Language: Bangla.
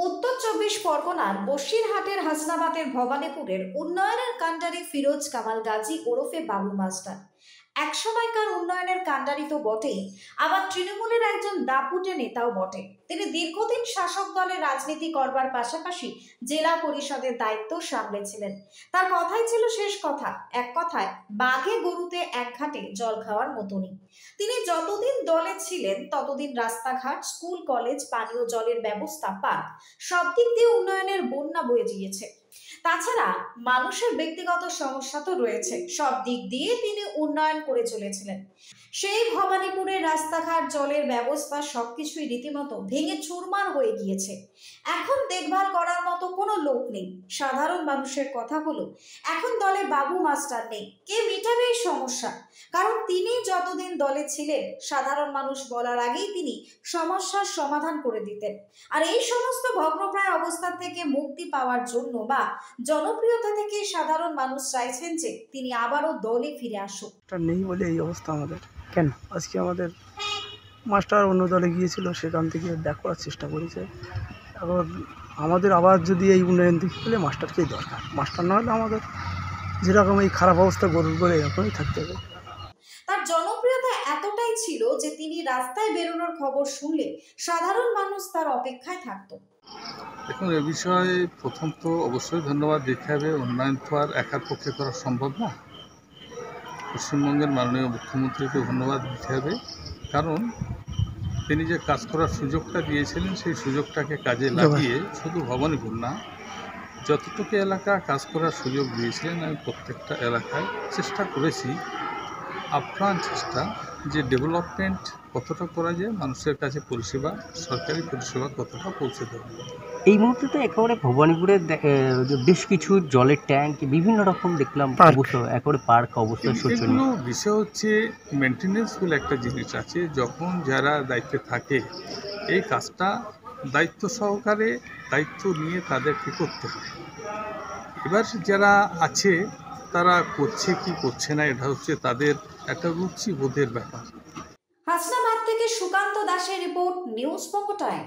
উত্তর চব্বিশ পরগনার বসিরহাটের হাসনাবাদের ভবানীপুরের উন্নয়নের কাণ্ডারি ফিরোজ কামাল গাজী ওরফে বাবু মাস্টার একসময়কার উন্নয়নের কাণ্ডারি তো বটেই, আবার তৃণমূলের একজন দাপুটে নেতাও বটে। তিনি দীর্ঘদিন শাসক দলের রাজনীতি করবার পাশাপাশি জেলা পরিষদের দায়িত্ব সামলেছিলেন। তার কথাই ছিল শেষ কথা, এক কথায় বাঘে গরুতে এক ঘাটে জল খাওয়ার মতনই। তিনি যতদিন দলে ছিলেন ততদিন রাস্তাঘাট, স্কুল, কলেজ, পানীয় জলের ব্যবস্থা, পার্ক সব দিক দিয়ে উন্নয়নের বন্যা বয়ে গিয়েছে। তাছাড়া মানুষের ব্যক্তিগত সমস্যা তো রয়েছে, সব দিক দিয়ে তিনি উন্নয়ন করে চলেছিলেন। সেই ভবানীপুরের রাস্তাঘাট, জলের ব্যবস্থা সবকিছুই রীতিমতো ভেঙে চুরমার হয়ে গিয়েছে। এখন দেখভাল করার মতো কোনো লোক নেই। সাধারণ মানুষের কথা হলো, এখন দলে বাবু মাস্টার নেই, কে মেটাবে এই সমস্যা? কারণ তিনি যতদিন দলে ছিলেন সাধারণ মানুষ বলার আগেই তিনি সমস্যার সমাধান করে দিতেন। আর এই সমস্ত ভগ্নপ্রায় অবস্থা থেকে মুক্তি পাওয়ার জন্য বা জনপ্রিয়তা থেকে সাধারণ মানুষ চাইছেন যে তিনি আবারও দলে ফিরে আসুক। নেই বলে এই অবস্থা আমাদের। কেন আজকে আমাদের মাস্টার অন্য দলে গিয়েছিল, সেখান থেকে ব্যাক করার চেষ্টা করেছে। এখন আমাদের আবার যদি এই উন্নয়ন দেখতে গেলে মাস্টারকেই দরকার। মাস্টার না হলে আমাদের যেরকম এই খারাপ অবস্থা গরুর করে এরকমই থাকতে হবে। তার জনপ্রিয়তা এতটাই ছিল যে তিনি রাস্তায় বেরোনোর খবর শুনলে সাধারণ মানুষ তার অপেক্ষায় থাকতো। দেখুন, এ বিষয়ে প্রথম তো অবশ্যই ধন্যবাদ দিতে হবে। উন্নয়ন তো আর একার পক্ষে করা সম্ভব না। পশ্চিমবঙ্গের মাননীয় মুখ্যমন্ত্রীকে ধন্যবাদ দিতে হবে, কারণ তিনি যে কাজ করার সুযোগটা দিয়েছিলেন সেই সুযোগটাকে কাজে লাগিয়ে শুধু ভবানীপুর না, যতটুকু এলাকা কাজ করার সুযোগ দিয়েছিলেন আমি প্রত্যেকটা এলাকায় চেষ্টা করেছি, আপ্রাণ চেষ্টা, যে ডেভেলপমেন্ট কতটা করা যায়, মানুষের কাছে পরিষেবা, সরকারি পরিষেবা কতটা পৌঁছে দেওয়া। এই মুহূর্তে তো একেবারে ভবানীপুরে বেশ কিছু জলের ট্যাঙ্ক, বিভিন্ন রকম দেখলাম অবস্থা, একেবারে পার্ক অবস্থা শোচনীয়। বিষয় হচ্ছে মেনটেনেন্স বলে একটা জিনিস আছে। যখন যারা দায়িত্বে থাকে এই কাজটা দায়িত্ব সহকারে দায়িত্ব নিয়ে তাদেরকে করতে হয়। এবার যারা আছে তারা করছে কি করছে না, এটা হচ্ছে তাদের একটা রুচি বোধের ব্যাপার। হাসনাবাদ থেকে সুকান্ত দাসের রিপোর্ট, নিউজ বঙ্গ টাইম।